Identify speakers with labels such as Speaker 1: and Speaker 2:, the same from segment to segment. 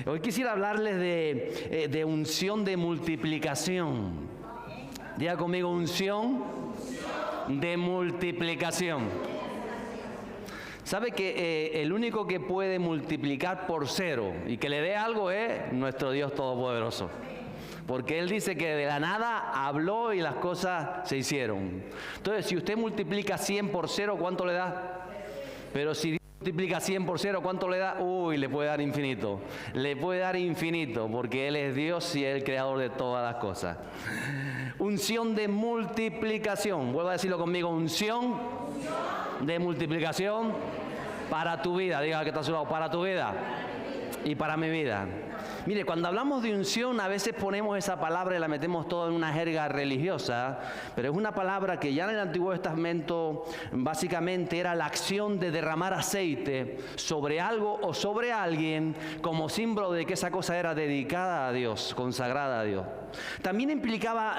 Speaker 1: Hoy quisiera hablarles de unción de multiplicación. Diga conmigo, unción de multiplicación. ¿Sabe que el único que puede multiplicar por cero y que le dé algo es nuestro Dios Todopoderoso? Porque Él dice que de la nada habló y las cosas se hicieron. Entonces, si usted multiplica 100 por cero, ¿cuánto le da? Pero si Dios multiplica 100 por cero, ¿cuánto le da? Uy, le puede dar infinito. Le puede dar infinito porque Él es Dios y es el creador de todas las cosas. Unción de multiplicación. Vuelvo a decirlo conmigo. Unción de multiplicación para tu vida. Diga que está a su lado. Para tu vida y para mi vida. Mire, cuando hablamos de unción, a veces ponemos esa palabra y la metemos toda en una jerga religiosa, pero es una palabra que ya en el Antiguo Testamento básicamente era la acción de derramar aceite sobre algo o sobre alguien como símbolo de que esa cosa era dedicada a Dios, consagrada a Dios. También implicaba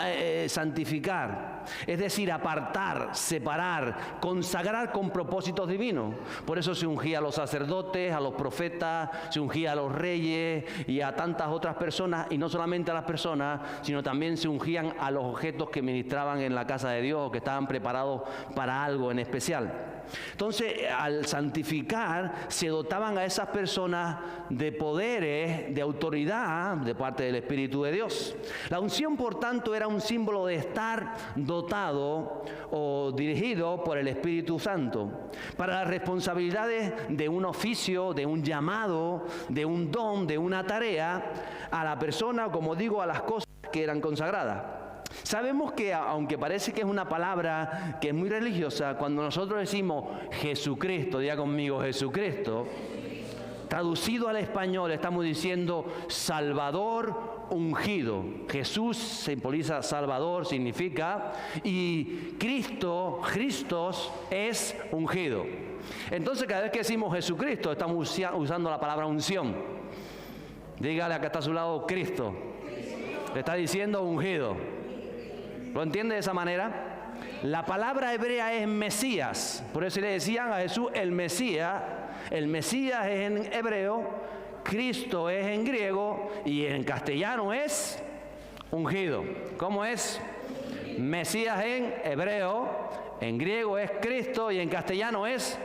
Speaker 1: santificar, es decir, apartar, separar, consagrar con propósitos divinos. Por eso se ungía a los sacerdotes, a los profetas, se ungía a los reyes y a tantas otras personas, y no solamente a las personas, sino también se ungían a los objetos que ministraban en la casa de Dios o que estaban preparados para algo en especial. Entonces, al santificar, se dotaban a esas personas de poderes, de autoridad de parte del Espíritu de Dios. La unción, por tanto, era un símbolo de estar dotado o dirigido por el Espíritu Santo para las responsabilidades de un oficio, de un llamado, de un don, de una tarea a la persona, o como digo, a las cosas que eran consagradas. Sabemos que, aunque parece que es una palabra que es muy religiosa, cuando nosotros decimos Jesucristo, diga conmigo Jesucristo, traducido al español estamos diciendo Salvador ungido. Jesús simboliza Salvador, significa, y Cristo, Christos, es ungido. Entonces cada vez que decimos Jesucristo estamos usando la palabra unción. Dígale a que está a su lado, Cristo. Le está diciendo ungido. ¿Lo entiende de esa manera? La palabra hebrea es Mesías. Por eso le decían a Jesús el Mesías. El Mesías es en hebreo, Cristo es en griego y en castellano es ungido. ¿Cómo es? Mesías en hebreo, en griego es Cristo y en castellano es...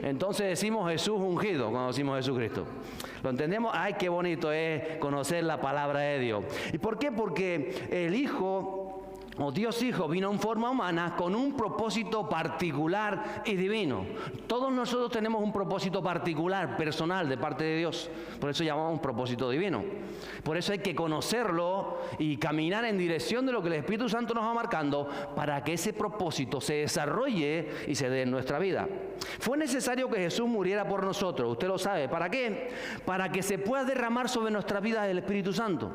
Speaker 1: Entonces decimos Jesús ungido cuando decimos Jesucristo. ¿Lo entendemos? ¡Ay, qué bonito es conocer la palabra de Dios! ¿Y por qué? Porque el Hijo, o Dios Hijo, vino en forma humana con un propósito particular y divino. Todos nosotros tenemos un propósito particular, personal, de parte de Dios. Por eso llamamos un propósito divino. Por eso hay que conocerlo y caminar en dirección de lo que el Espíritu Santo nos va marcando para que ese propósito se desarrolle y se dé en nuestra vida. Fue necesario que Jesús muriera por nosotros, usted lo sabe. ¿Para qué? Para que se pueda derramar sobre nuestra vida el Espíritu Santo.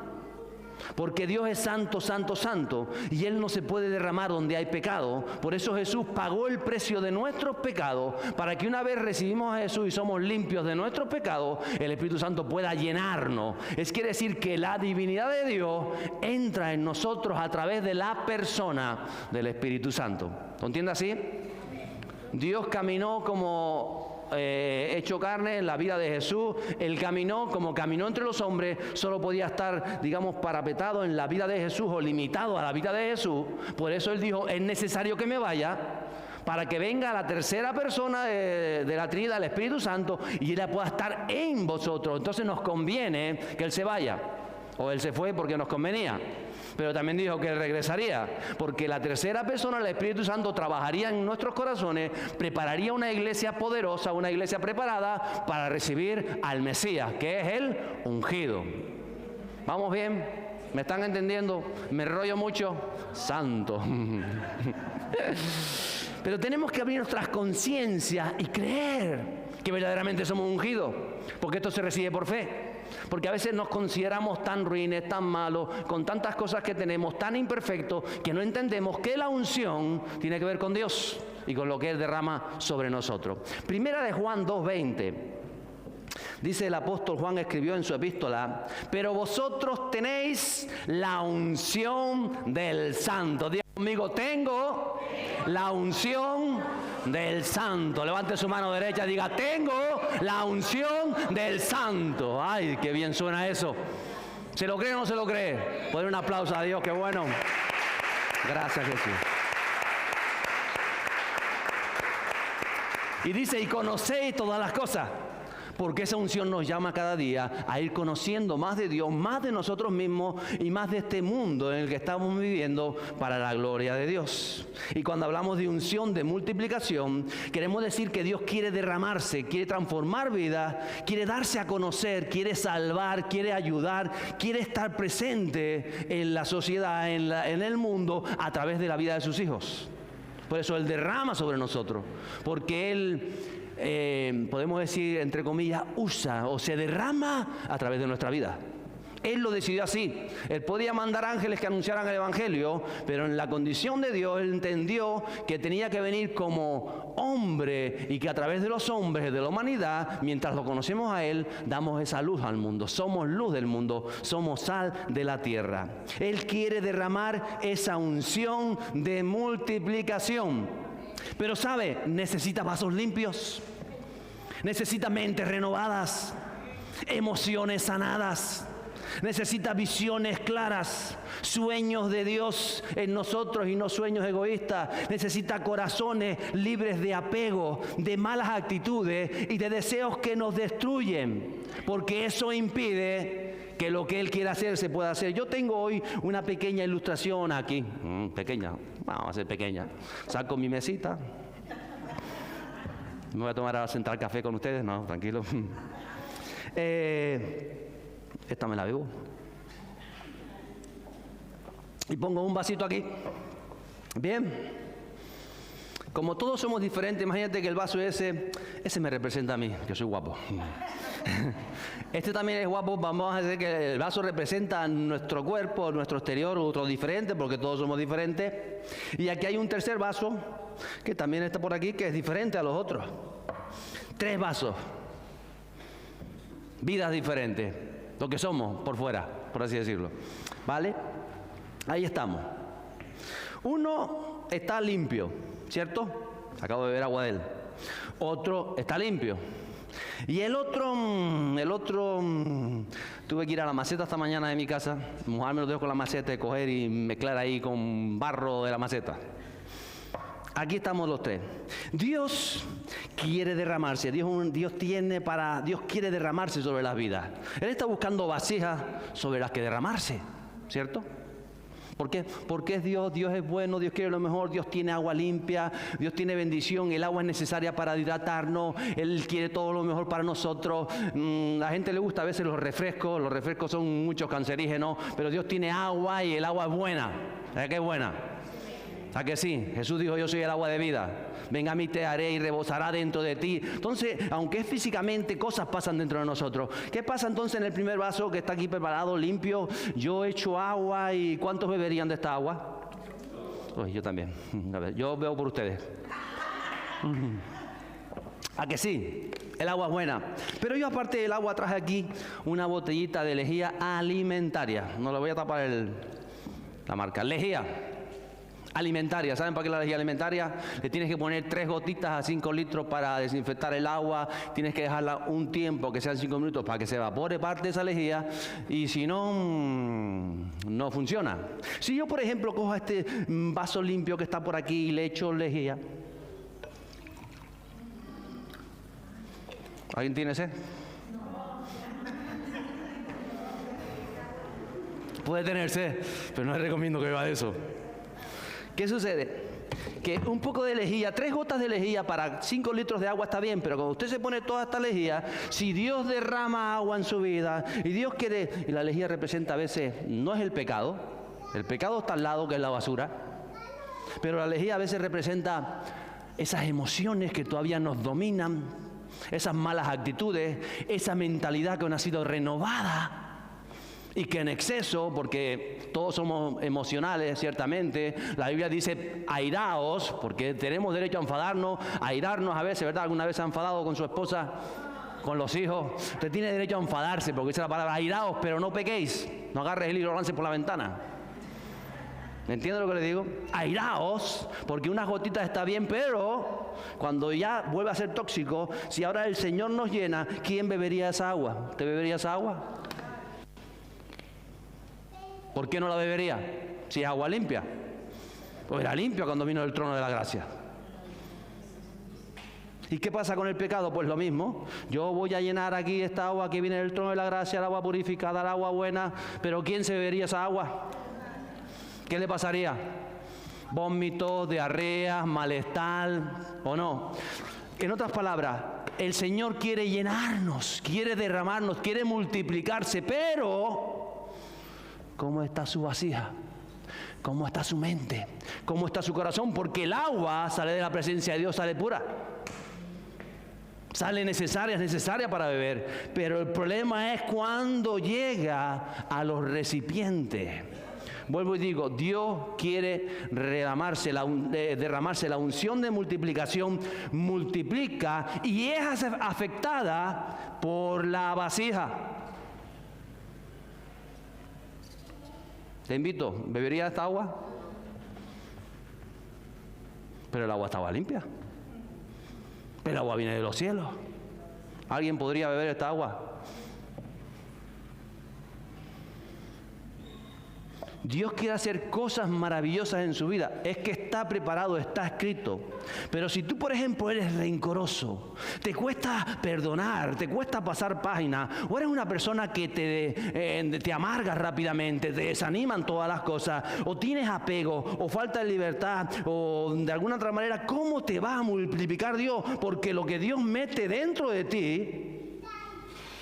Speaker 1: Porque Dios es santo, santo, santo, y Él no se puede derramar donde hay pecado. Por eso Jesús pagó el precio de nuestros pecados, para que una vez recibimos a Jesús y somos limpios de nuestros pecados, el Espíritu Santo pueda llenarnos. Es quiere decir que la divinidad de Dios entra en nosotros a través de la persona del Espíritu Santo. ¿Lo entiende así? Dios caminó como... hecho carne en la vida de Jesús. Él caminó como caminó entre los hombres. Solo podía estar, digamos, parapetado en la vida de Jesús o limitado a la vida de Jesús. Por eso Él dijo, es necesario que me vaya para que venga la tercera persona de la Trinidad, el Espíritu Santo, y Él pueda estar en vosotros. Entonces nos conviene que Él se vaya, o Él se fue porque nos convenía. Pero también dijo que Él regresaría, porque la tercera persona, el Espíritu Santo, trabajaría en nuestros corazones, prepararía una iglesia poderosa, una iglesia preparada para recibir al Mesías, que es el ungido. ¿Vamos bien? ¿Me están entendiendo? ¿Me enrollo mucho? Santo. Pero tenemos que abrir nuestras conciencias y creer que verdaderamente somos ungidos, porque esto se recibe por fe. Porque a veces nos consideramos tan ruines, tan malos, con tantas cosas que tenemos, tan imperfectos, que no entendemos que la unción tiene que ver con Dios y con lo que Él derrama sobre nosotros. Primera de Juan 2:20. Dice el apóstol Juan, escribió en su epístola, pero vosotros tenéis la unción del Santo. Conmigo, tengo la unción del Santo. Levante su mano derecha y diga, tengo la unción del Santo. Ay, qué bien suena eso. ¿Se lo cree o no se lo cree? Ponle un aplauso a Dios, qué bueno. Gracias, Jesús. Y dice, y conocéis todas las cosas. Porque esa unción nos llama cada día a ir conociendo más de Dios, más de nosotros mismos y más de este mundo en el que estamos viviendo para la gloria de Dios. Y cuando hablamos de unción, de multiplicación, queremos decir que Dios quiere derramarse, quiere transformar vidas, quiere darse a conocer, quiere salvar, quiere ayudar, quiere estar presente en la sociedad, en el mundo, a través de la vida de sus hijos. Por eso Él derrama sobre nosotros, porque Él... podemos decir, entre comillas, usa o se derrama a través de nuestra vida. Él lo decidió así. Él podía mandar ángeles que anunciaran el Evangelio, pero en la condición de Dios, Él entendió que tenía que venir como hombre y que a través de los hombres, de la humanidad, mientras lo conocemos a Él, damos esa luz al mundo. Somos luz del mundo, somos sal de la tierra. Él quiere derramar esa unción de multiplicación. Pero sabe, necesita vasos limpios, necesita mentes renovadas, emociones sanadas, necesita visiones claras, sueños de Dios en nosotros y no sueños egoístas. Necesita corazones libres de apego, de malas actitudes y de deseos que nos destruyen, porque eso impide que lo que Él quiere hacer se pueda hacer. Yo tengo hoy una pequeña ilustración aquí, pequeña, vamos a ser pequeña. Saco mi mesita. ¿Me voy a tomar a sentar café con ustedes? No, tranquilo. Esta me la bebo. Y pongo un vasito aquí. Bien. Como todos somos diferentes, imagínate que el vaso ese me representa a mí, que soy guapo. Este también es guapo. Vamos a hacer que el vaso representa nuestro cuerpo, nuestro exterior, otro diferente, porque todos somos diferentes. Y aquí hay un tercer vaso, que también está por aquí, que es diferente a los otros. 3 vasos. Vidas diferentes. Lo que somos por fuera, por así decirlo. ¿Vale? Ahí estamos. Uno está limpio, ¿cierto? Acabo de beber agua de él. Otro está limpio. Y el otro, tuve que ir a la maceta esta mañana de mi casa, mojarme los dedos con la maceta y coger y mezclar ahí con barro de la maceta. Aquí estamos los 3. Dios quiere derramarse. Dios quiere derramarse sobre las vidas. Él está buscando vasijas sobre las que derramarse, ¿cierto? ¿Por qué? Porque es Dios, Dios es bueno, Dios quiere lo mejor, Dios tiene agua limpia, Dios tiene bendición, el agua es necesaria para hidratarnos, Él quiere todo lo mejor para nosotros. La gente le gusta a veces los refrescos son muchos cancerígenos, pero Dios tiene agua y el agua es buena. ¿Sabes qué es buena? ¿A que sí? Jesús dijo, yo soy el agua de vida. Venga a mí, te haré y rebosará dentro de ti. Entonces, aunque es físicamente, cosas pasan dentro de nosotros. ¿Qué pasa entonces en el primer vaso que está aquí preparado, limpio? Yo echo agua y ¿cuántos beberían de esta agua? Uy, yo también. A ver, yo bebo por ustedes. ¿A que sí? El agua es buena. Pero yo aparte del agua traje aquí una botellita de lejía alimentaria. No le voy a tapar la marca. Lejía alimentaria. ¿Saben para qué la lejía alimentaria? Le tienes que poner 3 gotitas a 5 litros para desinfectar el agua. Tienes que dejarla un tiempo, que sean 5 minutos, para que se evapore parte de esa lejía. Y si no, no funciona. Si yo, por ejemplo, cojo este vaso limpio que está por aquí y le echo lejía. ¿Alguien tiene sed? Puede tener sed, pero no les recomiendo que beba de eso. ¿Qué sucede? Que un poco de lejía, 3 gotas de lejía para 5 litros de agua está bien, pero cuando usted se pone toda esta lejía, si Dios derrama agua en su vida, y Dios quiere, y la lejía representa a veces, no es el pecado está al lado, que es la basura, pero la lejía a veces representa esas emociones que todavía nos dominan, esas malas actitudes, esa mentalidad que no ha sido renovada, y que en exceso, porque todos somos emocionales, ciertamente, la Biblia dice airaos, porque tenemos derecho a enfadarnos, a airarnos a veces, ¿verdad? ¿Alguna vez se ha enfadado con su esposa, con los hijos? Usted tiene derecho a enfadarse, porque dice la palabra airaos, pero no pequéis, no agarres el hilo y lo lances por la ventana. ¿Entiende lo que le digo? Airaos, porque unas gotitas está bien, pero cuando ya vuelve a ser tóxico, si ahora el Señor nos llena, ¿quién bebería esa agua? ¿Usted bebería esa agua? ¿Por qué no la bebería? Si es agua limpia. Pues era limpia cuando vino del trono de la gracia. ¿Y qué pasa con el pecado? Pues lo mismo. Yo voy a llenar aquí esta agua que viene del trono de la gracia, el agua purificada, el agua buena, pero ¿quién se bebería esa agua? ¿Qué le pasaría? Vómitos, diarrea, malestar, ¿o no? En otras palabras, el Señor quiere llenarnos, quiere derramarnos, quiere multiplicarse, pero ¿cómo está su vasija? ¿Cómo está su mente? ¿Cómo está su corazón? Porque el agua sale de la presencia de Dios, sale pura. Sale necesaria, es necesaria para beber. Pero el problema es cuando llega a los recipientes. Vuelvo y digo, Dios quiere derramarse la unción de multiplicación, multiplica y es afectada por la vasija. Te invito, ¿bebería esta agua? Pero el agua estaba limpia. El agua viene de los cielos. ¿Alguien podría beber esta agua? Dios quiere hacer cosas maravillosas en su vida. Es que está preparado, está escrito. Pero si tú, por ejemplo, eres rencoroso, te cuesta perdonar, te cuesta pasar página, o eres una persona que te amargas rápidamente, te desaniman todas las cosas, o tienes apego, o falta de libertad, o de alguna otra manera, ¿cómo te va a multiplicar Dios? Porque lo que Dios mete dentro de ti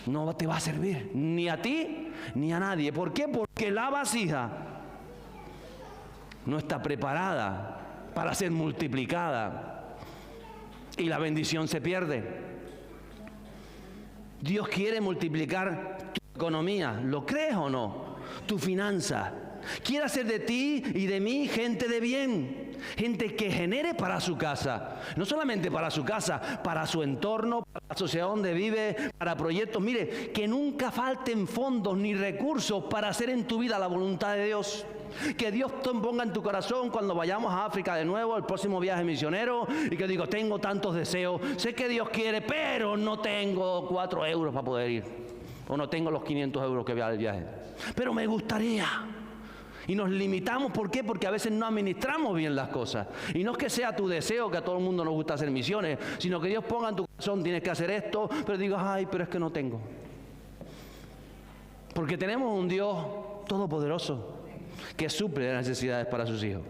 Speaker 1: no te va a servir, ni a ti, ni a nadie. ¿Por qué? Porque la vasija no está preparada para ser multiplicada y la bendición se pierde. Dios quiere multiplicar tu economía, ¿lo crees o no? Tu finanza. Quiere hacer de ti y de mí gente de bien, gente que genere para su casa, no solamente para su casa, para su entorno, para la sociedad donde vive, para proyectos. Mire, que nunca falten fondos ni recursos para hacer en tu vida la voluntad de Dios. Que Dios te ponga en tu corazón cuando vayamos a África de nuevo, el próximo viaje misionero, y que digo, tengo tantos deseos, sé que Dios quiere, pero no tengo 4 euros para poder ir, o no tengo los 500 euros que voy al viaje, pero me gustaría. Y nos limitamos, ¿por qué? Porque a veces no administramos bien las cosas. Y no es que sea tu deseo, que a todo el mundo nos gusta hacer misiones, sino que Dios ponga en tu corazón, tienes que hacer esto, pero digas, ay, pero es que no tengo. Porque tenemos un Dios todopoderoso que suple las necesidades para sus hijos.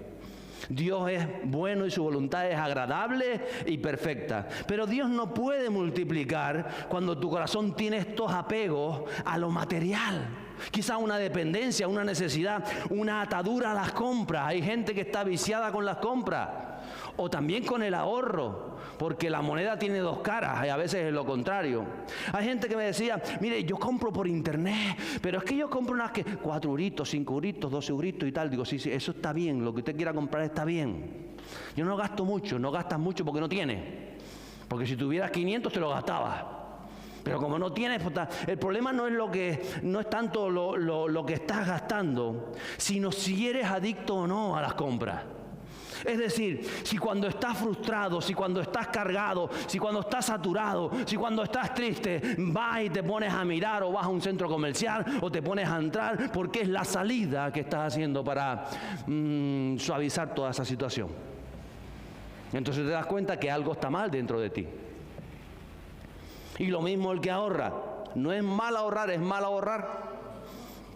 Speaker 1: Dios es bueno y su voluntad es agradable y perfecta. Pero Dios no puede multiplicar cuando tu corazón tiene estos apegos a lo material. Quizá una dependencia, una necesidad, una atadura a las compras. Hay gente que está viciada con las compras. O también con el ahorro, porque la moneda tiene dos caras y a veces es lo contrario. Hay gente que me decía, mire, yo compro por internet, pero es que yo compro unas que 4 euritos, 5 euritos, 12 euritos y tal. Digo, sí, eso está bien, lo que usted quiera comprar está bien. Yo no gasto mucho, no gastas mucho porque no tienes. Porque si tuvieras 500 te lo gastabas. Pero como no tienes, el problema no es tanto lo que estás gastando, sino si eres adicto o no a las compras. Es decir, si cuando estás frustrado, si cuando estás cargado, si cuando estás saturado, si cuando estás triste, vas y te pones a mirar o vas a un centro comercial o te pones a entrar, porque es la salida que estás haciendo para suavizar toda esa situación. Entonces te das cuenta que algo está mal dentro de ti. Y lo mismo el que ahorra. No es mal ahorrar, es mal ahorrar.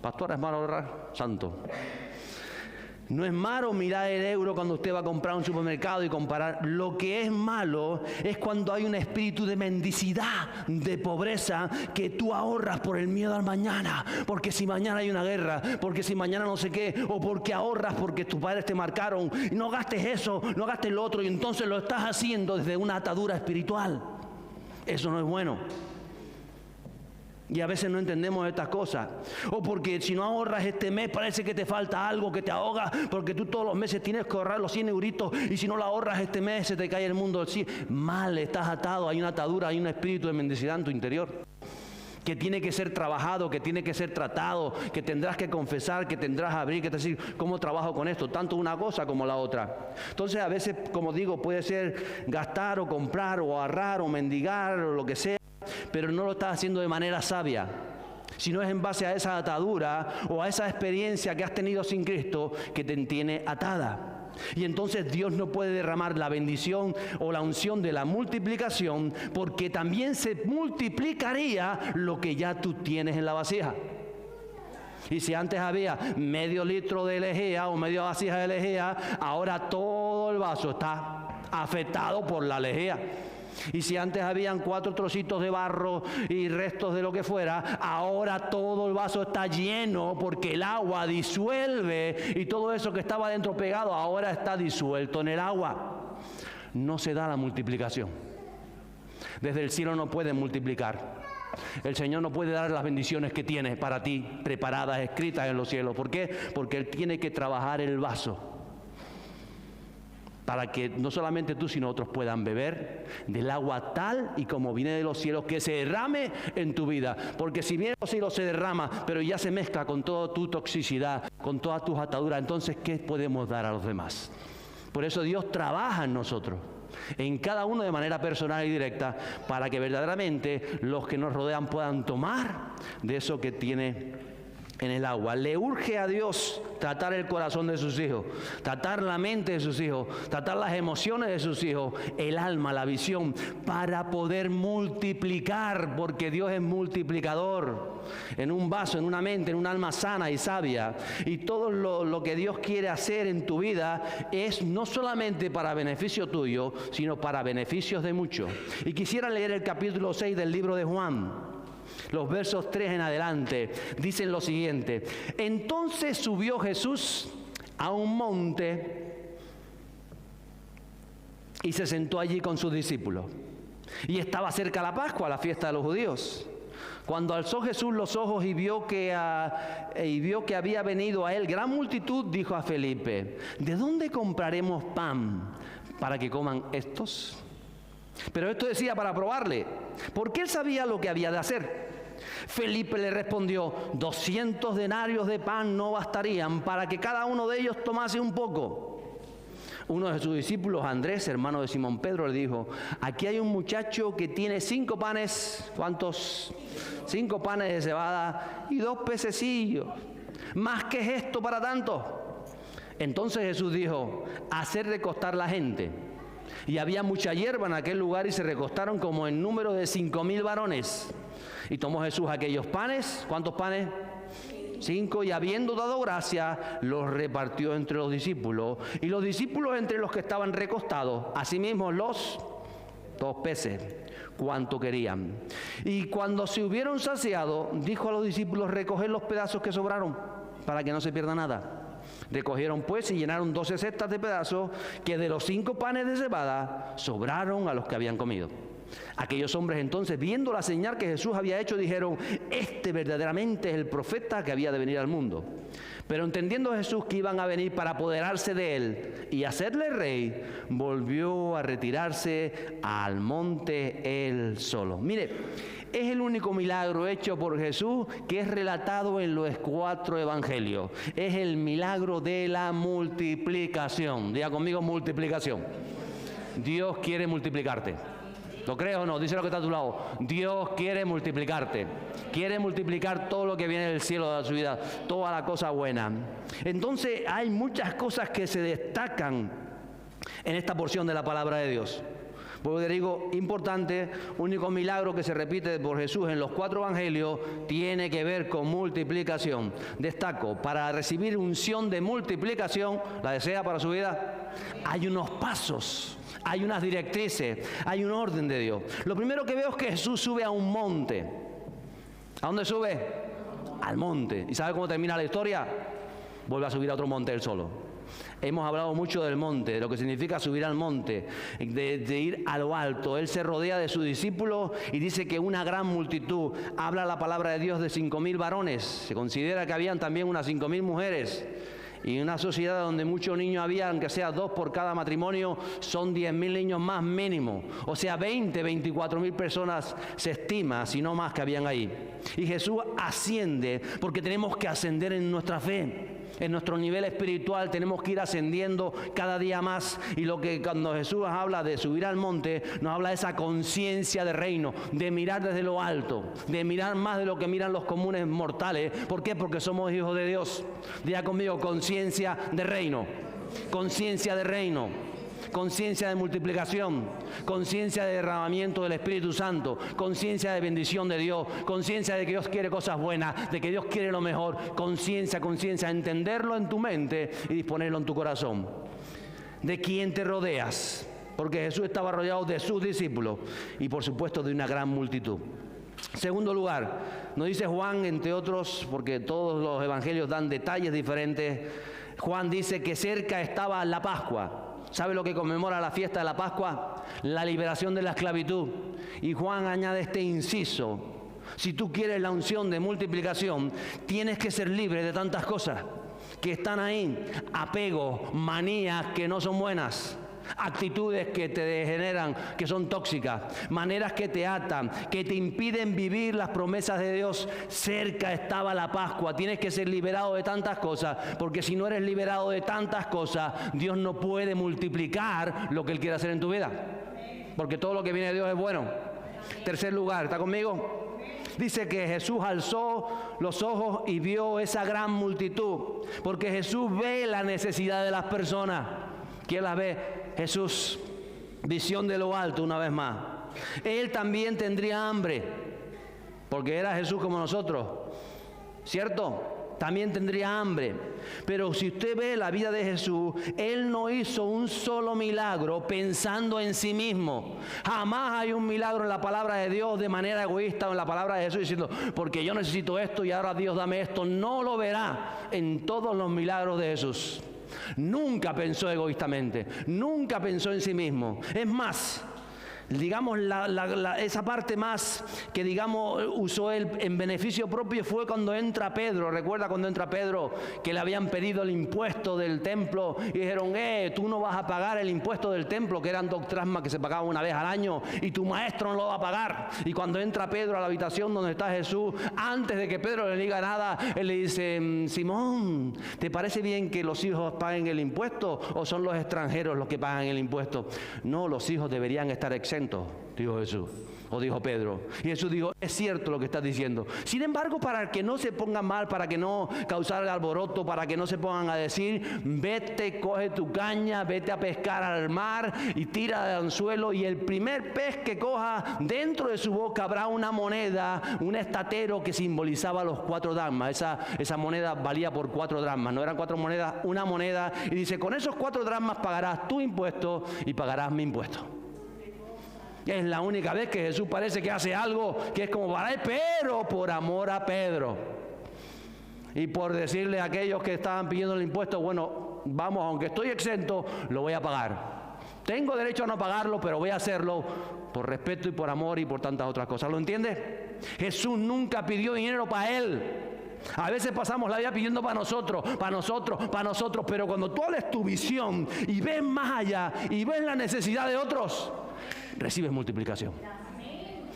Speaker 1: Pastor, ¿es mal ahorrar? Santo. No es malo mirar el euro cuando usted va a comprar a un supermercado y comparar. Lo que es malo es cuando hay un espíritu de mendicidad, de pobreza, que tú ahorras por el miedo al mañana. Porque si mañana hay una guerra, porque si mañana no sé qué, o porque ahorras porque tus padres te marcaron. No gastes eso, no gastes lo otro, y entonces lo estás haciendo desde una atadura espiritual. Eso no es bueno. Y a veces no entendemos estas cosas. O porque si no ahorras este mes parece que te falta algo, que te ahoga, porque tú todos los meses tienes que ahorrar los 100 euritos y si no lo ahorras este mes se te cae el mundo del cielo. Mal, estás atado, hay una atadura, hay un espíritu de mendicidad en tu interior. que tiene que ser trabajado, que tiene que ser tratado, que tendrás que confesar, que tendrás que abrir, que decir, ¿cómo trabajo con esto? Tanto una cosa como la otra. Entonces a veces, como digo, puede ser gastar o comprar o ahorrar o mendigar o lo que sea, pero no lo estás haciendo de manera sabia, sino es en base a esa atadura o a esa experiencia que has tenido sin Cristo que te tiene atada. Y entonces Dios no puede derramar la bendición o la unción de la multiplicación, porque también se multiplicaría lo que ya tú tienes en la vasija. Y si antes había medio litro de lejía o media vasija de lejía, ahora todo el vaso está afectado por la lejía. Y si antes habían 4 trocitos de barro y restos de lo que fuera, ahora todo el vaso está lleno porque el agua disuelve y todo eso que estaba dentro pegado ahora está disuelto en el agua. No se da la multiplicación. Desde el cielo no puede multiplicar. El Señor no puede dar las bendiciones que tiene para ti, preparadas, escritas en los cielos. ¿Por qué? Porque Él tiene que trabajar el vaso, para que no solamente tú, sino otros puedan beber del agua tal y como viene de los cielos, que se derrame en tu vida. Porque si viene de los cielos se derrama, pero ya se mezcla con toda tu toxicidad, con todas tus ataduras, entonces ¿qué podemos dar a los demás? Por eso Dios trabaja en nosotros, en cada uno de manera personal y directa, para que verdaderamente los que nos rodean puedan tomar de eso que tiene en el agua. Le urge a Dios tratar el corazón de sus hijos, tratar la mente de sus hijos, tratar las emociones de sus hijos, el alma, la visión, para poder multiplicar, porque Dios es multiplicador en un vaso, en una mente, en un alma sana y sabia. Y todo lo que Dios quiere hacer en tu vida es no solamente para beneficio tuyo, sino para beneficios de muchos. Y quisiera leer el capítulo 6 del libro de Juan. Los versos 3 en adelante dicen lo siguiente: entonces subió Jesús a un monte y se sentó allí con sus discípulos. Y estaba cerca la Pascua, la fiesta de los judíos. Cuando alzó Jesús los ojos y vio que había venido a él gran multitud, dijo a Felipe: ¿de dónde compraremos pan para que coman estos? Pero esto decía para probarle, porque él sabía lo que había de hacer. Felipe le respondió: 200 denarios de pan no bastarían para que cada uno de ellos tomase un poco. Uno de sus discípulos, Andrés, hermano de Simón Pedro, le dijo: aquí hay un muchacho que tiene 5 panes, ¿cuántos? 5 panes de cebada y 2 pececillos. ¿Más qué es esto para tanto? Entonces Jesús dijo: hacer recostar la gente. Y había mucha hierba en aquel lugar y se recostaron como en número de 5,000 varones. Y tomó Jesús aquellos panes, ¿cuántos panes? 5, y habiendo dado gracia, los repartió entre los discípulos. Y los discípulos entre los que estaban recostados, asimismo los 2 peces, cuanto querían. Y cuando se hubieron saciado, dijo a los discípulos: recoged los pedazos que sobraron, para que no se pierda nada. Recogieron pues y llenaron 12 cestas de pedazos que de los 5 panes de cebada sobraron a los que habían comido. Aquellos hombres entonces, viendo la señal que Jesús había hecho, dijeron: este verdaderamente es el profeta que había de venir al mundo. Pero entendiendo Jesús que iban a venir para apoderarse de él y hacerle rey, volvió a retirarse al monte él solo. Mire, es el único milagro hecho por Jesús que es relatado en los 4 evangelios. Es el milagro de la multiplicación. Diga conmigo: multiplicación. Dios quiere multiplicarte. ¿Lo crees o no? Dice lo que está a tu lado. Dios quiere multiplicarte. Quiere multiplicar todo lo que viene del cielo de su vida, toda la cosa buena. Entonces hay muchas cosas que se destacan en esta porción de la palabra de Dios. Porque digo, importante, único milagro que se repite por Jesús en los 4 evangelios tiene que ver con multiplicación. Destaco, para recibir unción de multiplicación, ¿la desea para su vida? Hay unos pasos, hay unas directrices, hay un orden de Dios. Lo primero que veo es que Jesús sube a un monte. ¿A dónde sube? Al monte. ¿Y sabe cómo termina la historia? Vuelve a subir a otro monte él solo. Hemos hablado mucho del monte, de lo que significa subir al monte, de ir a lo alto. Él se rodea de sus discípulos y dice que una gran multitud. Habla la palabra de Dios de 5,000 varones. Se considera que habían también unas 5,000 mujeres. Y en una sociedad donde muchos niños había, aunque sea 2 por cada matrimonio, son 10.000 niños más mínimo. O sea, 24.000 personas se estima, si no más, que habían ahí. Y Jesús asciende porque tenemos que ascender en nuestra fe. En nuestro nivel espiritual tenemos que ir ascendiendo cada día más. Y cuando Jesús habla de subir al monte, nos habla de esa conciencia de reino, de mirar desde lo alto, de mirar más de lo que miran los comunes mortales. ¿Por qué? Porque somos hijos de Dios. Diga conmigo, conciencia de reino, conciencia de reino, conciencia de multiplicación, conciencia de derramamiento del Espíritu Santo, conciencia de bendición de Dios, conciencia de que Dios quiere cosas buenas, de que Dios quiere lo mejor, conciencia, entenderlo en tu mente y disponerlo en tu corazón. ¿De quién te rodeas? Porque Jesús estaba rodeado de sus discípulos y por supuesto de una gran multitud. Segundo lugar, nos dice Juan, entre otros, porque todos los evangelios dan detalles diferentes, Juan dice que cerca estaba la Pascua. ¿Sabe lo que conmemora la fiesta de la Pascua? La liberación de la esclavitud. Y Juan añade este inciso: si tú quieres la unción de multiplicación, tienes que ser libre de tantas cosas que están ahí. Apego, manías que no son buenas, actitudes que te degeneran, que son tóxicas, maneras que te atan, que te impiden vivir las promesas de Dios. Cerca estaba la Pascua. Tienes que ser liberado de tantas cosas, porque si no eres liberado de tantas cosas, Dios no puede multiplicar lo que Él quiere hacer en tu vida, porque todo lo que viene de Dios es bueno. Tercer lugar, ¿está conmigo? Dice que Jesús alzó los ojos y vio esa gran multitud, porque Jesús ve la necesidad de las personas. ¿Quién las ve? Jesús. Visión de lo alto una vez más. Él también tendría hambre, porque era Jesús como nosotros, ¿cierto? También tendría hambre. Pero si usted ve la vida de Jesús, Él no hizo un solo milagro pensando en sí mismo. Jamás hay un milagro en la palabra de Dios de manera egoísta, o en la palabra de Jesús diciendo, porque yo necesito esto y ahora Dios dame esto. No lo verá en todos los milagros de Jesús. Nunca pensó egoístamente, nunca pensó en sí mismo. Es más, digamos, esa parte más que, digamos, usó él en beneficio propio fue cuando entra Pedro. ¿Recuerda cuando entra Pedro que le habían pedido el impuesto del templo y dijeron, tú no vas a pagar el impuesto del templo, que eran 2 dracmas que se pagaban una vez al año, y tu maestro no lo va a pagar? Y cuando entra Pedro a la habitación donde está Jesús, antes de que Pedro le diga nada, él le dice, Simón, ¿te parece bien que los hijos paguen el impuesto o son los extranjeros los que pagan el impuesto? No, los hijos deberían estar exentos, dijo Jesús, o dijo Pedro. Y Jesús dijo, es cierto lo que estás diciendo. Sin embargo, para que no se pongan mal, para que no causar alboroto, para que no se pongan a decir, vete, coge tu caña, vete a pescar al mar y tira del anzuelo, y el primer pez que coja, dentro de su boca habrá una moneda, un estatero que simbolizaba los 4 dracmas. Esa moneda valía por 4 dracmas, no eran 4 monedas, una moneda. Y dice, con esos 4 dracmas pagarás tu impuesto y pagarás mi impuesto. Es la única vez que Jesús parece que hace algo que es como para él, pero por amor a Pedro. Y por decirle a aquellos que estaban pidiendo el impuesto, bueno, vamos, aunque estoy exento, lo voy a pagar. Tengo derecho a no pagarlo, pero voy a hacerlo por respeto y por amor y por tantas otras cosas. ¿Lo entiende? Jesús nunca pidió dinero para él. A veces pasamos la vida pidiendo para nosotros, pero cuando tú hables tu visión y ves más allá y ves la necesidad de otros, recibes multiplicación.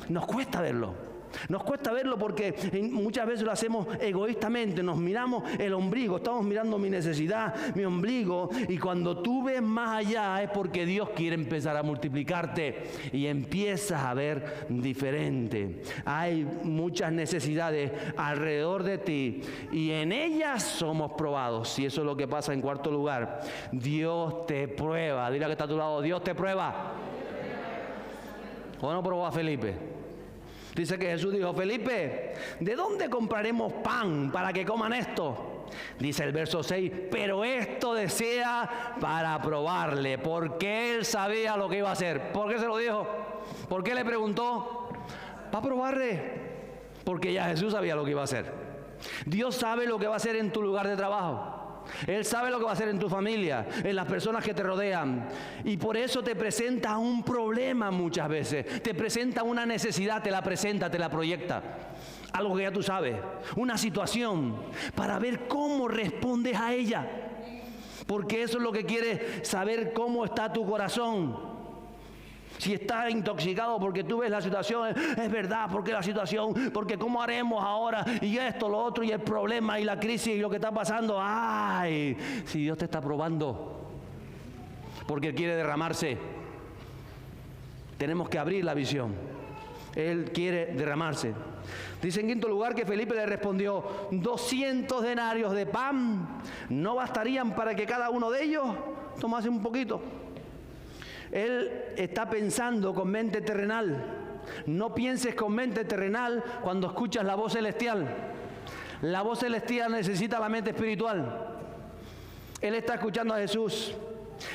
Speaker 1: Nos cuesta verlo. Nos cuesta verlo porque muchas veces lo hacemos egoístamente, nos miramos el ombligo, estamos mirando mi necesidad, mi ombligo, y cuando tú ves más allá es porque Dios quiere empezar a multiplicarte y empiezas a ver diferente. Hay muchas necesidades alrededor de ti y en ellas somos probados, y eso es lo que pasa. En cuarto lugar, Dios te prueba. Dile que está a tu lado, Dios te prueba. ¿O no probó a Felipe? Dice que Jesús dijo, Felipe, ¿de dónde compraremos pan para que coman esto? Dice el verso 6, pero esto desea para probarle, porque él sabía lo que iba a hacer. ¿Por qué se lo dijo? ¿Por qué le preguntó? Para probarle, porque ya Jesús sabía lo que iba a hacer. Dios sabe lo que va a hacer en tu lugar de trabajo. Él sabe lo que va a hacer en tu familia, en las personas que te rodean. Y por eso te presenta un problema muchas veces. Te presenta una necesidad, te la presenta, te la proyecta. Algo que ya tú sabes. Una situación para ver cómo respondes a ella. Porque eso es lo que quiere saber, cómo está tu corazón. Si estás intoxicado porque tú ves la situación, es verdad, porque la situación, porque cómo haremos ahora, y esto, lo otro, y el problema, y la crisis, y lo que está pasando. ¡Ay! Si Dios te está probando, porque Él quiere derramarse. Tenemos que abrir la visión. Él quiere derramarse. Dice en quinto lugar que Felipe le respondió: 200 denarios de pan no bastarían para que cada uno de ellos tomase un poquito. Él está pensando con mente terrenal. No pienses con mente terrenal cuando escuchas la voz celestial. La voz celestial necesita la mente espiritual. Él está escuchando a Jesús.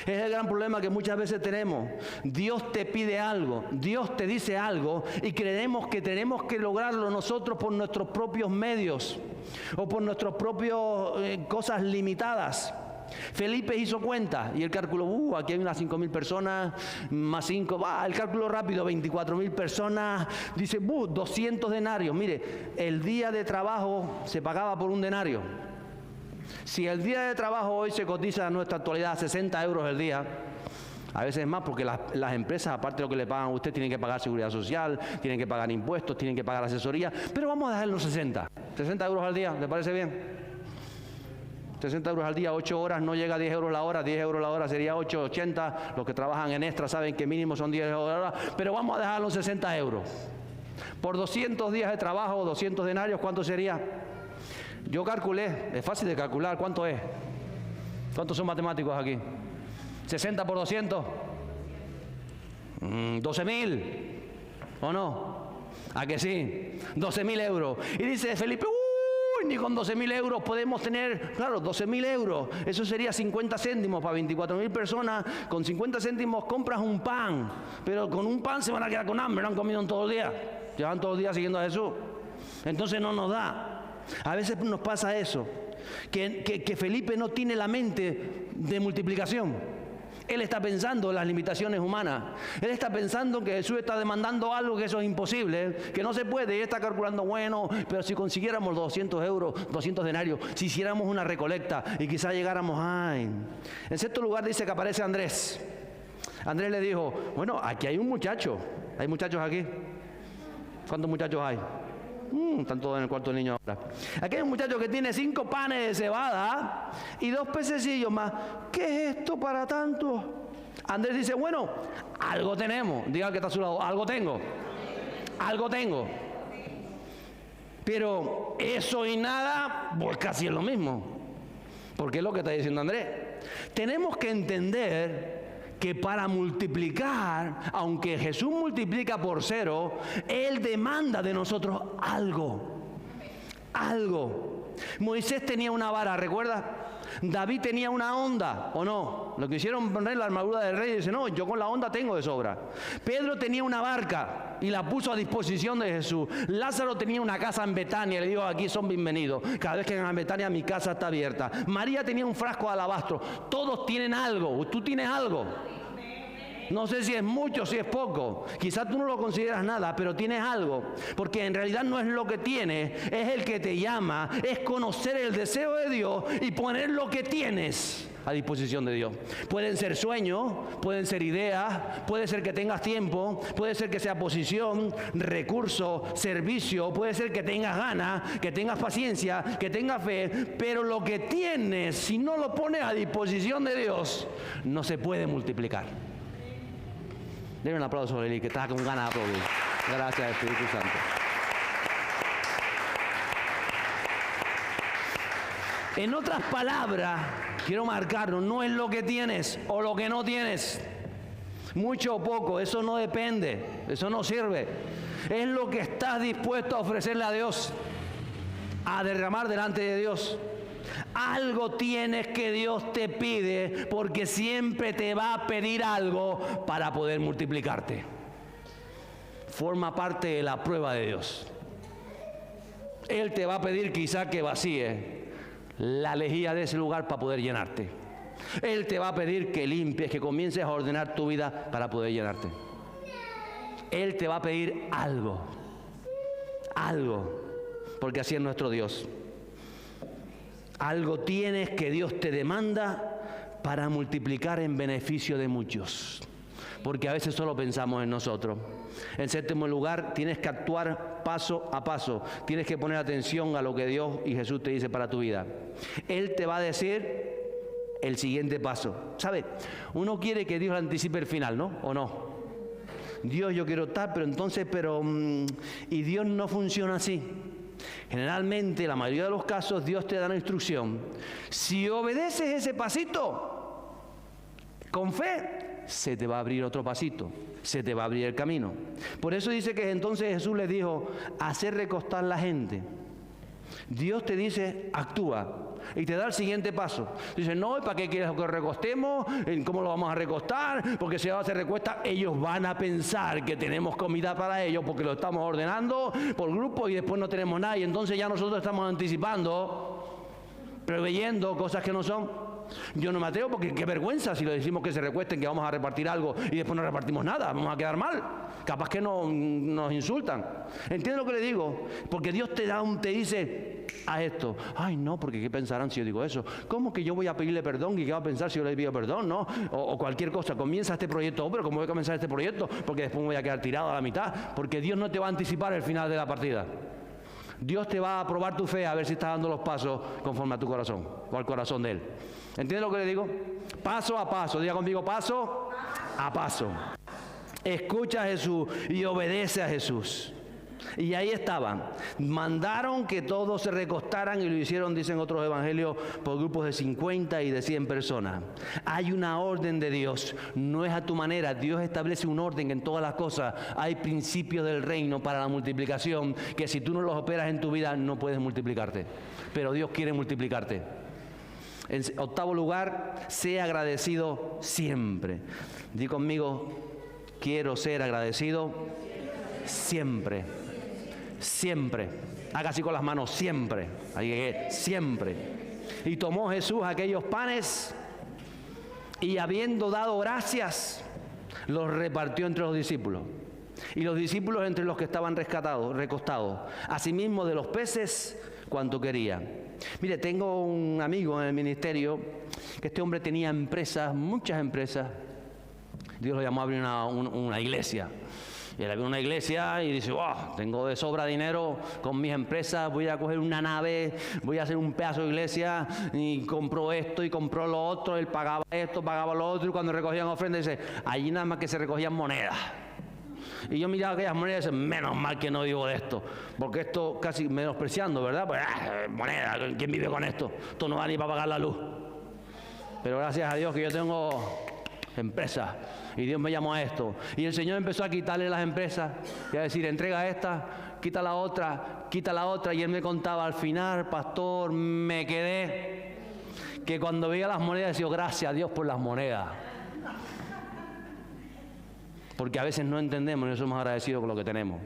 Speaker 1: Es el gran problema que muchas veces tenemos. Dios te pide algo, Dios te dice algo y creemos que tenemos que lograrlo nosotros por nuestros propios medios o por nuestras propias cosas limitadas. Felipe hizo cuenta y él calculó, aquí hay unas 5.000 personas, más 5, el cálculo rápido, 24.000 personas, dice, 200 denarios. Mire, el día de trabajo se pagaba por un denario. Si el día de trabajo hoy se cotiza en nuestra actualidad 60 euros el día, a veces más porque las empresas, aparte de lo que le pagan a usted, tienen que pagar seguridad social, tienen que pagar impuestos, tienen que pagar asesoría, pero vamos a dejar los 60 euros al día, ¿le parece bien? 60 euros al día, 8 horas, no llega a 10 euros la hora, 10 euros la hora sería 8,80, los que trabajan en extra saben que mínimo son 10 euros la hora, pero vamos a dejar los 60 euros. Por 200 días de trabajo, 200 denarios, ¿cuánto sería? Yo calculé, es fácil de calcular, ¿cuánto es? ¿Cuántos son matemáticos aquí? 60 por 200, 12.000, ¿o no? ¿A que sí? 12.000 euros. Y dice Felipe, ni con 12.000 euros podemos tener, claro, 12.000 euros, eso sería 50 céntimos para 24.000 personas, con 50 céntimos compras un pan, pero con un pan se van a quedar con hambre, no han comido en todo el día, llevan todo el día siguiendo a Jesús, entonces no nos da. A veces nos pasa eso, que Felipe no tiene la mente de multiplicación. Él está pensando en las limitaciones humanas. Él está pensando que Jesús está demandando algo que eso es imposible, que no se puede. Él está calculando, bueno, pero si consiguiéramos 200 euros, 200 denarios, si hiciéramos una recolecta y quizás llegáramos, En sexto lugar dice que aparece Andrés. Andrés le dijo, bueno, aquí hay un muchacho. ¿Hay muchachos aquí? ¿Cuántos muchachos hay? Están todos en el cuarto de niños ahora. Aquí hay un muchacho que tiene 5 panes de cebada y 2 pececillos más. ¿Qué es esto para tanto? Andrés dice, bueno, algo tenemos. Diga al que está a su lado, algo tengo. Algo tengo. Pero eso y nada, pues casi es lo mismo. Porque es lo que está diciendo Andrés. Tenemos que entender que para multiplicar, aunque Jesús multiplica por 0, Él demanda de nosotros algo. Algo. Moisés tenía una vara, ¿recuerdas? David tenía una honda, ¿o no? Lo que hicieron poner la armadura del rey, dice, no, yo con la honda tengo de sobra. Pedro tenía una barca y la puso a disposición de Jesús. Lázaro tenía una casa en Betania, le dijo, aquí son bienvenidos. Cada vez que vengan a Betania, mi casa está abierta. María tenía un frasco de alabastro. Todos tienen algo, tú tienes algo. No sé si es mucho, si es poco. Quizás tú no lo consideras nada, pero tienes algo. Porque en realidad no es lo que tienes, es el que te llama. Es conocer el deseo de Dios y poner lo que tienes a disposición de Dios. Pueden ser sueños, pueden ser ideas, puede ser que tengas tiempo, puede ser que sea posición, recurso, servicio, puede ser que tengas ganas, que tengas paciencia, que tengas fe, pero lo que tienes, si no lo pones a disposición de Dios, no se puede multiplicar. Denle un aplauso a Eli, que está con ganas de aplaudir. Gracias, Espíritu Santo. En otras palabras, quiero marcarlo, no es lo que tienes o lo que no tienes. Mucho o poco, eso no depende, eso no sirve. Es lo que estás dispuesto a ofrecerle a Dios, a derramar delante de Dios. Algo tienes que Dios te pide, porque siempre te va a pedir algo para poder multiplicarte. Forma parte de la prueba de Dios. Él te va a pedir quizá que vacíes la lejía de ese lugar para poder llenarte. Él te va a pedir que limpies, que comiences a ordenar tu vida para poder llenarte. Él te va a pedir algo, porque así es nuestro Dios. Algo tienes que Dios te demanda para multiplicar en beneficio de muchos. Porque a veces solo pensamos en nosotros. En séptimo lugar, tienes que actuar paso a paso. Tienes que poner atención a lo que Dios y Jesús te dice para tu vida. Él te va a decir el siguiente paso. ¿Sabe? Uno quiere que Dios anticipe el final, ¿no? ¿O no? Dios, yo quiero estar, y Dios no funciona así. Generalmente, la mayoría de los casos, Dios te da una instrucción. Si obedeces ese pasito, con fe, se te va a abrir otro pasito, se te va a abrir el camino. Por eso dice que entonces Jesús les dijo, hacer recostar la gente. Dios te dice, actúa. Y te da el siguiente paso. Dice, no, ¿para qué quieres que recostemos? ¿Cómo lo vamos a recostar? Porque si ahora se recuesta, ellos van a pensar que tenemos comida para ellos porque lo estamos ordenando por grupo y después no tenemos nada. Y entonces ya nosotros estamos anticipando, preveyendo cosas que no son. Yo no me atrevo porque qué vergüenza si le decimos que se recuesten, que vamos a repartir algo y después no repartimos nada, vamos a quedar mal. Capaz que nos insultan. ¿Entiendes lo que le digo? Porque Dios te dice a esto. Ay, no, porque ¿qué pensarán si yo digo eso? ¿Cómo que yo voy a pedirle perdón? ¿Y qué va a pensar si yo le pido perdón? ¿No? O cualquier cosa. Comienza este proyecto. Pero ¿cómo voy a comenzar este proyecto? Porque después me voy a quedar tirado a la mitad. Porque Dios no te va a anticipar el final de la partida. Dios te va a probar tu fe a ver si estás dando los pasos conforme a tu corazón o al corazón de Él. ¿Entiendes lo que le digo? Paso a paso. Diga conmigo, paso a paso. Escucha a Jesús y obedece a Jesús. Y ahí estaban. Mandaron que todos se recostaran y lo hicieron, dicen otros evangelios, por grupos de 50 y de 100 personas. Hay una orden de Dios. No es a tu manera. Dios establece un orden en todas las cosas. Hay principios del reino para la multiplicación que si tú no los operas en tu vida no puedes multiplicarte. Pero Dios quiere multiplicarte. En octavo lugar, sé agradecido siempre. Di conmigo, quiero ser agradecido siempre. Siempre. Haga así con las manos, siempre. Siempre. Y tomó Jesús aquellos panes y habiendo dado gracias, los repartió entre los discípulos. Y los discípulos entre los que estaban recostados. Asimismo de los peces, cuanto quería. Mire, tengo un amigo en el ministerio, que este hombre tenía empresas, muchas empresas. Dios lo llamó a abrir una iglesia. Y él abrió una iglesia y dice, wow, tengo de sobra dinero con mis empresas, voy a coger una nave, voy a hacer un pedazo de iglesia y compró esto y compró lo otro, él pagaba esto, pagaba lo otro y cuando recogían ofrendas dice, allí nada más que se recogían monedas. Y yo miraba aquellas monedas y decía, menos mal que no digo de esto, porque esto casi menospreciando, ¿verdad? Pues moneda, ¿quién vive con esto? Esto no va ni para pagar la luz. Pero gracias a Dios que yo tengo empresas. Y Dios me llamó a esto. Y el Señor empezó a quitarle las empresas y a decir, entrega esta, quita la otra. Y él me contaba, al final, pastor, me quedé. Que cuando veía las monedas decía, gracias a Dios por las monedas. Porque a veces no entendemos y no somos agradecidos con lo que tenemos.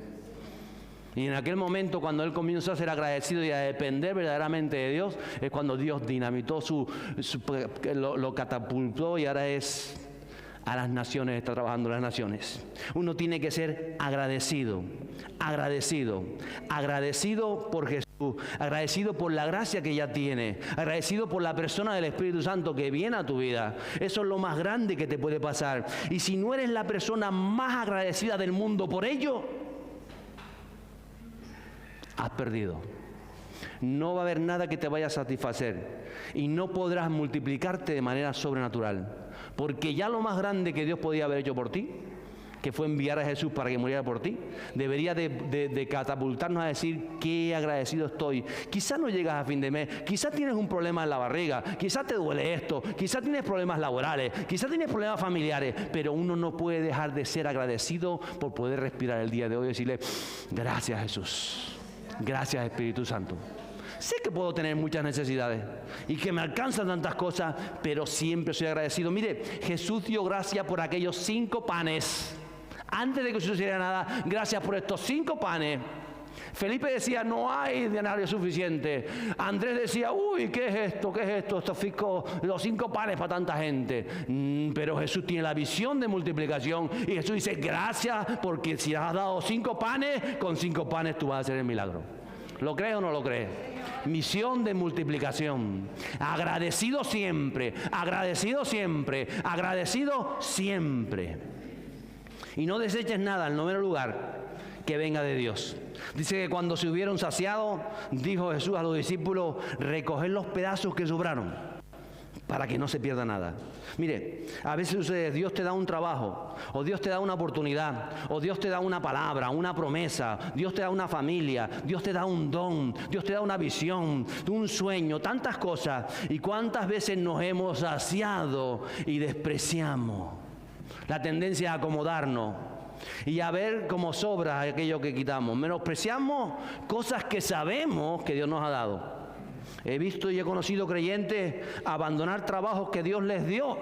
Speaker 1: Y en aquel momento, cuando él comenzó a ser agradecido y a depender verdaderamente de Dios, es cuando Dios dinamitó lo catapultó y ahora es a las naciones, está trabajando en las naciones. Uno tiene que ser agradecido por Jesús, agradecido por la gracia que ya tiene, agradecido por la persona del Espíritu Santo que viene a tu vida. Eso es lo más grande que te puede pasar. Y si no eres la persona más agradecida del mundo por ello, has perdido. No va a haber nada que te vaya a satisfacer y no podrás multiplicarte de manera sobrenatural. Porque ya lo más grande que Dios podía haber hecho por ti, que fue enviar a Jesús para que muriera por ti, debería de catapultarnos a decir qué agradecido estoy. Quizás no llegas a fin de mes, quizás tienes un problema en la barriga, quizás te duele esto, quizás tienes problemas laborales, quizás tienes problemas familiares, pero uno no puede dejar de ser agradecido por poder respirar el día de hoy y decirle, gracias Jesús, gracias Espíritu Santo. Sé que puedo tener muchas necesidades y que me alcanzan tantas cosas, pero siempre soy agradecido. Mire, Jesús dio gracias por aquellos 5 panes. Antes de que sucediera nada, gracias por estos 5 panes. Felipe decía, no hay denario suficiente. Andrés decía, uy, ¿qué es esto? ¿Qué es esto? Los 5 panes para tanta gente. Pero Jesús tiene la visión de multiplicación y Jesús dice, gracias, porque si has dado 5 panes, con 5 panes tú vas a hacer el milagro. ¿Lo cree o no lo cree? Misión de multiplicación. Agradecido siempre, agradecido siempre, agradecido siempre. Y no deseches nada, en 9º lugar, que venga de Dios. Dice que cuando se hubieron saciado, dijo Jesús a los discípulos, recoger los pedazos que sobraron, para que no se pierda nada. Mire, a veces sucede, Dios te da un trabajo, o Dios te da una oportunidad, o Dios te da una palabra, una promesa, Dios te da una familia, Dios te da un don, Dios te da una visión, un sueño, tantas cosas. Y cuántas veces nos hemos saciado y despreciamos. La tendencia a acomodarnos y a ver cómo sobra aquello que quitamos. Menospreciamos cosas que sabemos que Dios nos ha dado. He visto y he conocido creyentes abandonar trabajos que Dios les dio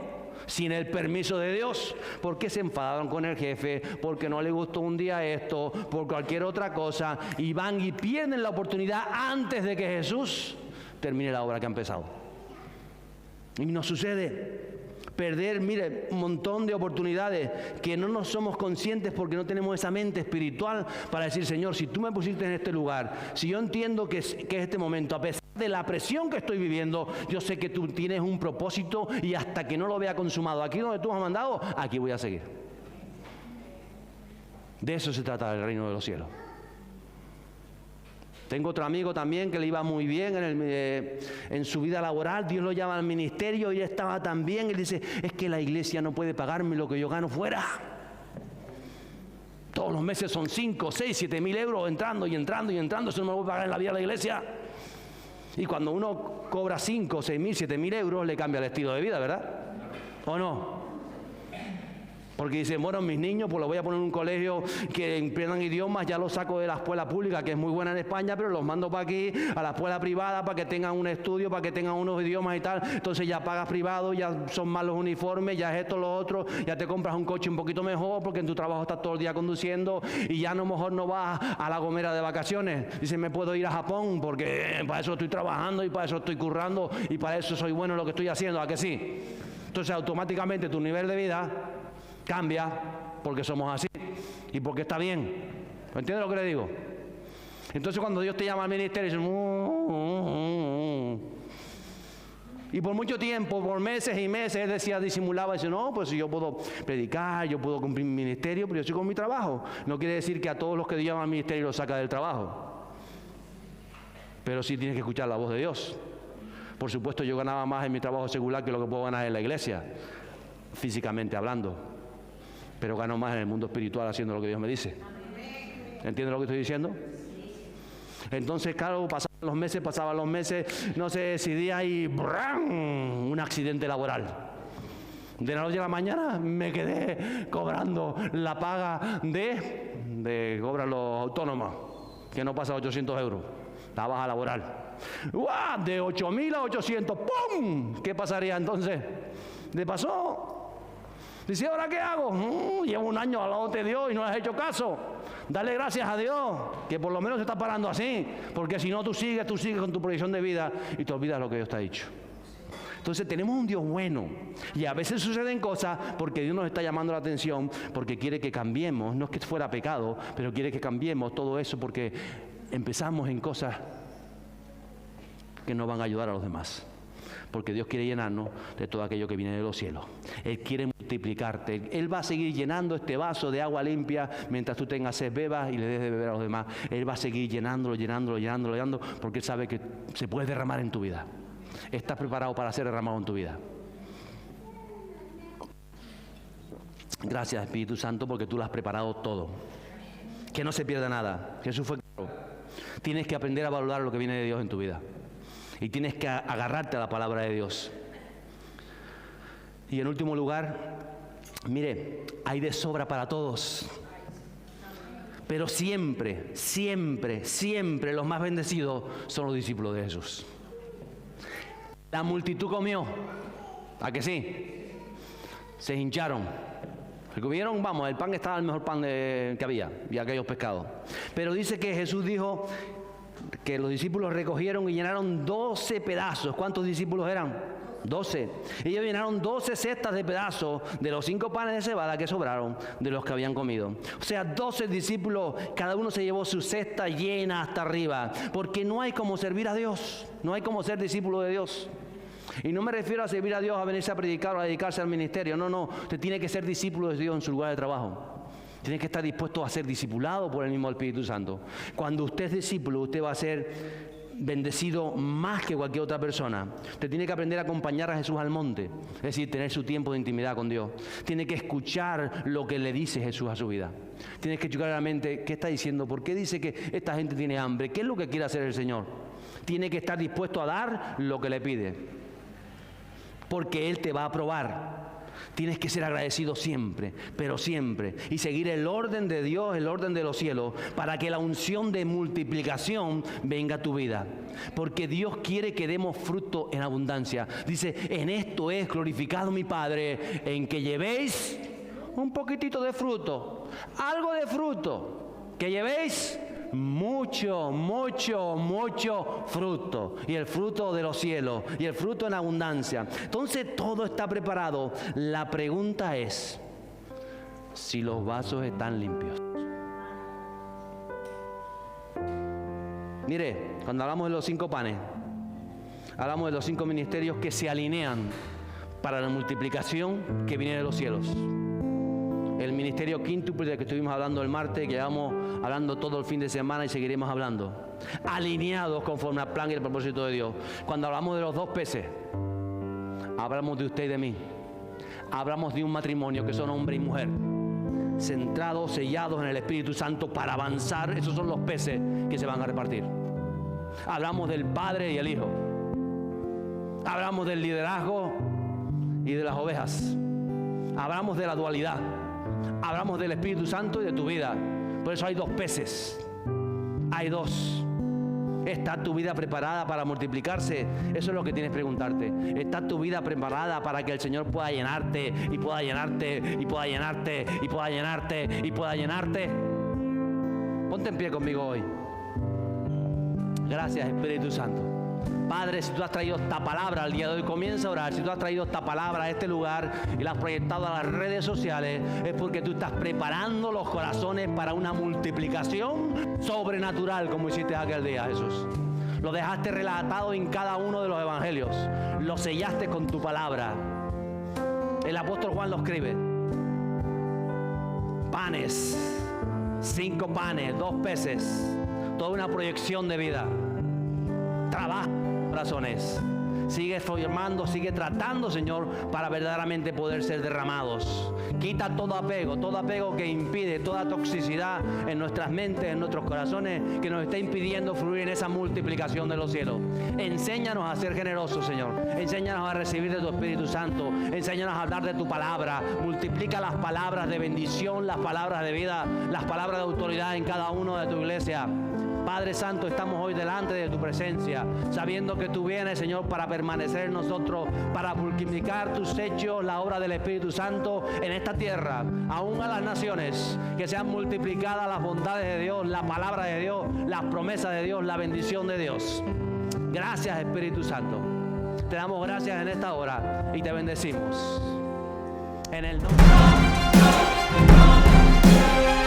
Speaker 1: sin el permiso de Dios, porque se enfadaron con el jefe, porque no le gustó un día esto, por cualquier otra cosa, y van y pierden la oportunidad antes de que Jesús termine la obra que ha empezado. Y nos sucede perder, mire, un montón de oportunidades que no nos somos conscientes porque no tenemos esa mente espiritual para decir, Señor, si tú me pusiste en este lugar, si yo entiendo que es este momento, a pesar de la presión que estoy viviendo, yo sé que tú tienes un propósito y hasta que no lo vea consumado aquí donde tú me has mandado, aquí voy a seguir. De eso se trata el reino de los cielos. Tengo otro amigo también que le iba muy bien en su vida laboral. Dios lo llama al ministerio y él estaba tan bien. Él dice, es que la iglesia no puede pagarme lo que yo gano fuera. Todos los meses son 5, 6, 7 mil euros entrando y entrando y entrando. Eso no me lo voy a pagar en la vida de la iglesia. Y cuando uno cobra 5, 6 mil, 7 mil euros, le cambia el estilo de vida, ¿verdad? ¿O no? Porque dicen, bueno, mis niños, pues los voy a poner en un colegio que aprendan idiomas, ya los saco de la escuela pública, que es muy buena en España, pero los mando para aquí, a la escuela privada, para que tengan un estudio, para que tengan unos idiomas y tal. Entonces ya pagas privado, ya son más los uniformes, ya es esto, lo otro, ya te compras un coche un poquito mejor, porque en tu trabajo estás todo el día conduciendo, y ya a lo mejor no vas a La Gomera de vacaciones. Dicen, me puedo ir a Japón, porque para eso estoy trabajando, y para eso estoy currando, y para eso soy bueno en lo que estoy haciendo, ¿a que sí? Entonces automáticamente tu nivel de vida cambia porque somos así y porque está bien. ¿Entiendes lo que le digo? Entonces cuando Dios te llama al ministerio, dices, y por mucho tiempo, por meses y meses, él decía, disimulaba, dice, no, pues si yo puedo predicar, yo puedo cumplir mi ministerio, pero yo estoy con mi trabajo. No quiere decir que a todos los que Dios llama al ministerio los saca del trabajo, pero sí tienes que escuchar la voz de Dios. Por supuesto, yo ganaba más en mi trabajo secular que lo que puedo ganar en la iglesia, físicamente hablando. Pero gano más en el mundo espiritual haciendo lo que Dios me dice. ¿Entiendes lo que estoy diciendo? Entonces, claro, pasaban los meses, no se decidía y ¡bram! Un accidente laboral. De la noche a la mañana me quedé cobrando la paga de cobran los autónomos, que no pasa 800 euros, la baja laboral. ¡Uah! De 8.000 a 800, ¡pum! ¿Qué pasaría entonces? ¿Le pasó? Dice, ¿ahora qué hago? Llevo un año al lado de Dios y no le has hecho caso. Dale gracias a Dios, que por lo menos se está parando así. Porque si no, tú sigues con tu proyección de vida y te olvidas lo que Dios te ha dicho. Entonces tenemos un Dios bueno. Y a veces suceden cosas porque Dios nos está llamando la atención, porque quiere que cambiemos. No es que fuera pecado, pero quiere que cambiemos todo eso porque empezamos en cosas que no van a ayudar a los demás. Porque Dios quiere llenarnos de todo aquello que viene de los cielos. Él quiere multiplicarte. Él va a seguir llenando este vaso de agua limpia mientras tú tengas sed, bebas y le des de beber a los demás. Él va a seguir llenándolo, porque Él sabe que se puede derramar en tu vida. Estás preparado para ser derramado en tu vida. Gracias, Espíritu Santo, porque tú lo has preparado todo. Que no se pierda nada. Jesús fue claro. Tienes que aprender a valorar lo que viene de Dios en tu vida. Y tienes que agarrarte a la palabra de Dios. Y en último lugar, mire, hay de sobra para todos. Pero siempre, siempre, siempre los más bendecidos son los discípulos de Jesús. La multitud comió. ¿A que sí? Se hincharon. Se comieron, vamos, el pan estaba el mejor pan que había y aquellos pescados. Pero dice que Jesús dijo que los discípulos recogieron y llenaron 12 pedazos. ¿Cuántos discípulos eran? 12. Ellos llenaron 12 cestas de pedazos de los 5 panes de cebada que sobraron de los que habían comido. O sea, 12 discípulos, cada uno se llevó su cesta llena hasta arriba. Porque no hay como servir a Dios. No hay como ser discípulo de Dios. Y no me refiero a servir a Dios, a venirse a predicar o a dedicarse al ministerio. No, no. Usted tiene que ser discípulo de Dios en su lugar de trabajo. Tiene que estar dispuesto a ser discipulado por el mismo Espíritu Santo. Cuando usted es discípulo, usted va a ser bendecido más que cualquier otra persona. Usted tiene que aprender a acompañar a Jesús al monte, es decir, tener su tiempo de intimidad con Dios. Tiene que escuchar lo que le dice Jesús a su vida. Tiene que escuchar realmente qué está diciendo, por qué dice que esta gente tiene hambre, qué es lo que quiere hacer el Señor. Tiene que estar dispuesto a dar lo que le pide, porque Él te va a probar. Tienes que ser agradecido siempre, pero siempre, y seguir el orden de Dios, el orden de los cielos, para que la unción de multiplicación venga a tu vida. Porque Dios quiere que demos fruto en abundancia. Dice, en esto es glorificado mi Padre, en que llevéis un poquitito de fruto, algo de fruto, que llevéis mucho, mucho, mucho fruto, y el fruto de los cielos, y el fruto en abundancia. Entonces todo está preparado. La pregunta es si los vasos están limpios. Mire, cuando hablamos de los 5 panes, hablamos de los 5 ministerios que se alinean para la multiplicación que viene de los cielos. El ministerio quíntuple del que estuvimos hablando el martes, que llevamos hablando todo el fin de semana y seguiremos hablando. Alineados conforme al plan y el propósito de Dios. Cuando hablamos de los 2 peces, hablamos de usted y de mí. Hablamos de un matrimonio que son hombre y mujer, centrados, sellados en el Espíritu Santo para avanzar. Esos son los peces que se van a repartir. Hablamos del Padre y el Hijo. Hablamos del liderazgo y de las ovejas. Hablamos de la dualidad. Hablamos del Espíritu Santo y de tu vida. Por eso hay 2 peces. Hay 2. ¿Está tu vida preparada para multiplicarse? Eso es lo que tienes que preguntarte. ¿Está tu vida preparada para que el Señor pueda llenarte y pueda llenarte y pueda llenarte y pueda llenarte y pueda llenarte? Ponte en pie conmigo hoy. Gracias, Espíritu Santo. Padre, si tú has traído esta palabra al día de hoy, comienza a orar. Si tú has traído esta palabra a este lugar y la has proyectado a las redes sociales, es porque tú estás preparando los corazones para una multiplicación sobrenatural, como hiciste aquel día, Jesús. Lo dejaste relatado en cada uno de los evangelios. Lo sellaste con tu palabra. El apóstol Juan lo escribe. Panes, 5 panes, 2 peces, toda una proyección de vida. Trabaja corazones. Sigue formando, sigue tratando, Señor, para verdaderamente poder ser derramados. Quita todo apego que impide, toda toxicidad en nuestras mentes, en nuestros corazones, que nos está impidiendo fluir en esa multiplicación de los cielos. Enséñanos a ser generosos, Señor. Enséñanos a recibir de tu Espíritu Santo. Enséñanos a hablar de tu palabra. Multiplica las palabras de bendición, las palabras de vida, las palabras de autoridad en cada uno de tu iglesia. Padre Santo, estamos hoy delante de tu presencia, sabiendo que tú vienes, Señor, para permanecer en nosotros, para multiplicar tus hechos, la obra del Espíritu Santo en esta tierra, aún a las naciones, que sean multiplicadas las bondades de Dios, la palabra de Dios, las promesas de Dios, la bendición de Dios. Gracias, Espíritu Santo. Te damos gracias en esta hora y te bendecimos. En el nombre de